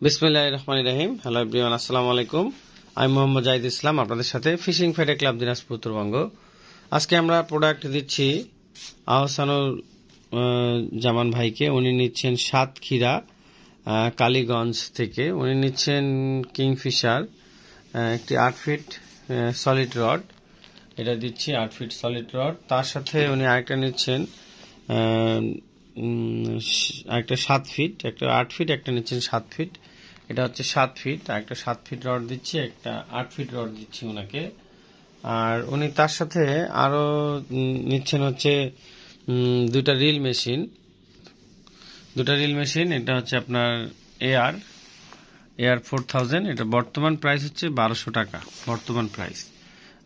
বিসমিল্লাহির রহমানির রহিম। Hello everyone, আসসালামু আলাইকুম। আমি মোহাম্মদ জাহিদ ইসলাম, আপনাদের সাথে ফিশিং ফেডে ক্লাব দিনাজপুর উত্তরবঙ্গ। আজকে আমরা প্রোডাক্ট দিচ্ছি আহসানুল জামান ভাইকে। উনি নিচ্ছেন সাতক্ষীরা কালীগঞ্জ থেকে। উনি নিচ্ছেন কিংফিশার একটি 8 ফিট সলিড রড, এটা দিচ্ছি 8 ফিট সলিড রড। তার সাথে উনি আরেকটা নিচ্ছেন একটা 7 ফিট, একটা 8 ফিট, একটা নিচ্ছেন 7 ফিট। এটা হচ্ছে 7 ফিট, একটা 7 ফিট রড দিচ্ছি, একটা 8 ফিট রড দিচ্ছি ওনাকে। আর উনি তার সাথে আরো নিচ্ছেন হচ্ছে দুটা রিল মেশিন। এটা হচ্ছে আপনার এয়ার 4000। এটা বর্তমান প্রাইস হচ্ছে 1200 টাকা বর্তমান প্রাইস।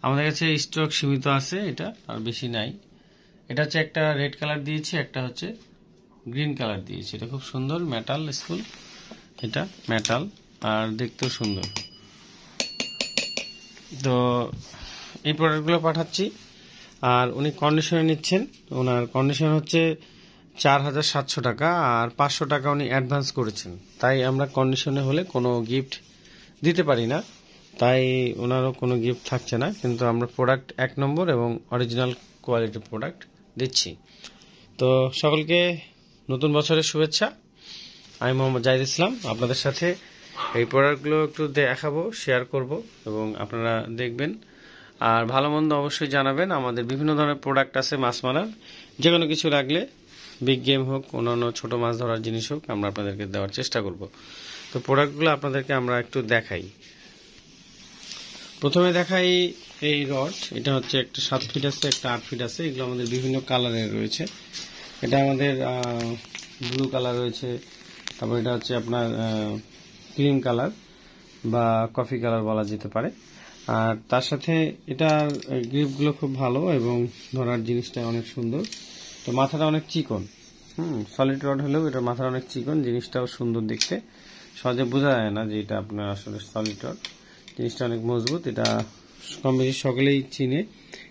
আমাদের কাছে স্টক সীমিত আছে, এটা আর বেশি নাই। এটা হচ্ছে একটা রেড কালার দিয়েছি, একটা হচ্ছে গ্রিন কালার দিয়েছি। এটা খুব সুন্দর মেটাল স্কুল, এটা মেটাল আর দেখতেও সুন্দর। তো এই প্রোডাক্টগুলো পাঠাচ্ছি। আর উনি কন্ডিশনে নিচ্ছেন, ওনার কন্ডিশন হচ্ছে 4700 টাকা, আর 500 টাকা উনি অ্যাডভান্স করেছেন। তাই আমরা কন্ডিশনে হলে কোনো গিফট দিতে পারি না, তাই ওনারও কোনো গিফট থাকছে না। কিন্তু আমরা প্রোডাক্ট 1 নম্বর এবং অরিজিনাল কোয়ালিটির প্রোডাক্ট দিচ্ছি। তো সকলকে নতুন বছরের শুভেচ্ছা। আমি মোহাম্মদ জাহিদ ইসলাম, আপনাদের সাথে এই প্রোডাক্টগুলো একটু দেখাবো, শেয়ার করব এবং আপনারা দেখবেন। আর ভালো মন্দ অবশ্যই জানাবেন। আমাদের বিভিন্ন ধরনের প্রোডাক্ট আছে মাছ মারার, যে কোনো কিছু লাগলে, বিগ গেম হোক, অন্যান্য ছোট মাছ ধরার জিনিস হোক, আমরা আপনাদেরকে দেওয়ার চেষ্টা করব। তো প্রোডাক্টগুলো আপনাদেরকে আমরা একটু দেখাই। প্রথমে দেখাই এই রড। এটা হচ্ছে একটা 7 ফিট আছে, একটা 8 ফিট আছে। এগুলো আমাদের বিভিন্ন কালারের রয়েছে। এটা আমাদের ব্লু কালার রয়েছে, তারপর এটা হচ্ছে আপনার ক্রিম কালার বা কফি কালার বলা যেতে পারে। আর তার সাথে এটার গ্রিপগুলো খুব ভালো এবং ধরার জিনিসটা অনেক সুন্দর। তো মাথাটা অনেক চিকন, সলিড রড হলেও এটার মাথাটা অনেক চিকন, জিনিসটাও সুন্দর দেখতে। সহজে বোঝা যায় না যে এটা আপনার আসলে সলিড রড। জিনিসটা অনেক মজবুত, এটা কম বেশি সকলেই চিনে।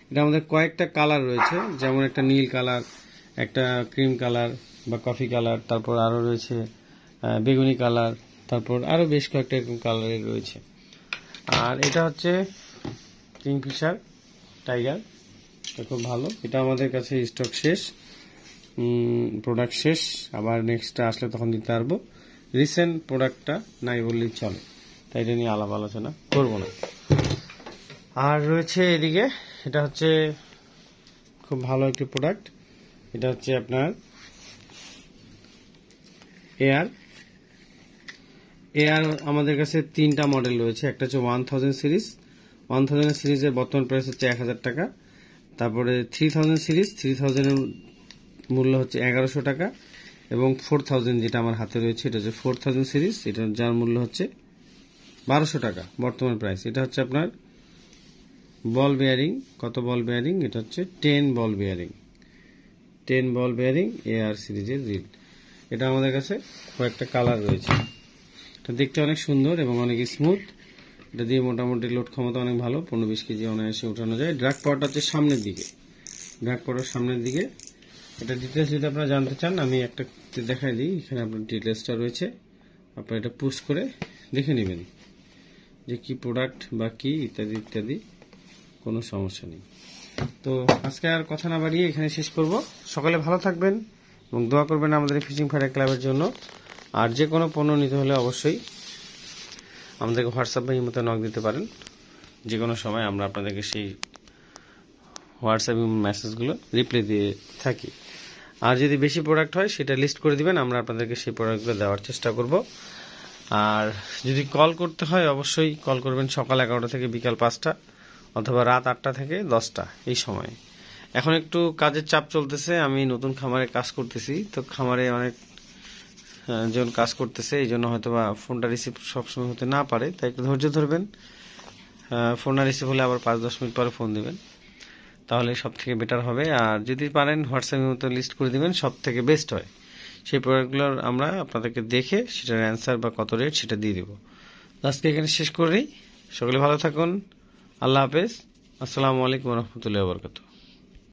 এটা আমাদের কয়েকটা কালার রয়েছে, যেমন একটা নীল কালার, একটা ক্রিম কালার বা কফি কালার, তারপর আরও রয়েছে বেগুনি কালার, তারপর আরও বেশ কয়েকটা এরকম কালারের রয়েছে। আর এটা হচ্ছে কিংফিশার টাইগার, এটা খুব ভালো। এটা আমাদের কাছে স্টক শেষ, প্রোডাক্ট শেষ, আবার নেক্সটটা আসলে তখন দিতে পারবো। রিসেন্ট প্রোডাক্টটা নাই বললেই চলে, তাই এটা নিয়ে আলাপ আলোচনা করব না। আর রয়েছে এদিকে, এটা হচ্ছে খুব ভালো একটি প্রোডাক্ট। এটা হচ্ছে আপনার এয়ার আমাদের কাছে 3টা মডেল রয়েছে। একটা হচ্ছে 1000 সিরিজ। 1000 সিরিজের বর্তমান প্রাইস হচ্ছে 1000 টাকা। তারপরে 3000 সিরিজ, 3000 এর মূল্য হচ্ছে 1100 টাকা। এবং 4000 যেটা আমার হাতে রয়েছে, এটা হচ্ছে 4000 সিরিজ, এটা যার মূল্য হচ্ছে 1200 টাকা বর্তমান প্রাইস। এটা হচ্ছে আপনার বল বেয়ারিং। কত বল বেয়ারিং? এটা হচ্ছে 10 বল বেয়ারিং, 10 বল বেয়ারিং এআর সিরিজের রিল। এটা আমাদের কাছে কয়েকটা কালার রয়েছে। এটা দেখতে অনেক সুন্দর এবং অনেক স্মুথ। এটা দিয়ে মোটামুটি লোড ক্ষমতা অনেক ভালো, 15-20 কেজি অনায়াসে উঠানো যায়। ড্রাগ পাওয়ারটা হচ্ছে সামনের দিকে, ড্রাগ পাওয়ার সামনের দিকে। এটা ডিটেলস যদি আপনারা জানতে চান, আমি একটা দেখাই দিই। এখানে আপনার ডিটেলসটা রয়েছে, আপনারা এটা পুশ করে দেখে নেবেন যে কি প্রোডাক্ট বা কি ইত্যাদি ইত্যাদি, কোনো সমস্যা নেই। তো আজকে আর কথা না বাড়িয়ে এখানে শেষ করব। সকালে ভালো থাকবেন এবং দোয়া করবেন আমাদের ফিশিং ফেডে ক্লাবের জন্য। আর যে কোনো পণ্য নিতে হলে অবশ্যই আমাদেরকে হোয়াটসঅ্যাপ বা ইমোতে নক দিতে পারেন। যে কোনো সময় আমরা আপনাদেরকে সেই হোয়াটসঅ্যাপ মেসেজগুলো রিপ্লাই দিয়ে থাকি। আর যদি বেশি প্রোডাক্ট হয় সেটা লিস্ট করে দিবেন, আমরা আপনাদেরকে সেই প্রোডাক্টগুলো দেওয়ার চেষ্টা করব। আর যদি কল করতে হয় অবশ্যই কল করবেন সকাল 11টা থেকে বিকাল 5টা, অথবা রাত 8টা থেকে 10টা এই সময়। এখন একটু কাজের চাপ চলতেছে, আমি নতুন খামারে কাজ করতেছি, তো খামারে অনেক জন কাজ করতেছে, এই জন্য হয়তো বা ফোনটা রিসিভ সবসময় হতে না পারে, তাই একটু ধৈর্য ধরবেন। ফোন না রিসিভ হলে আবার 5-10 মিনিট পরে ফোন দিবেন, তাহলে সব থেকে বেটার হবে। আর যদি পারেন হোয়াটসঅ্যাপের মতো লিস্ট করে দিবেন, সব থেকে বেস্ট হয়। সেই প্রোডাক্টগুলোর আমরা আপনাদেরকে দেখে সেটার অ্যান্সার বা কত রেট সেটা দিয়ে দেবো। আজকে এখানে শেষ করি। সকলে ভালো থাকুন। আল্লাহ হাফেজ। আসসালামু আলাইকুম রহমতুল্লাহি ওয়া বারাকাতুহু।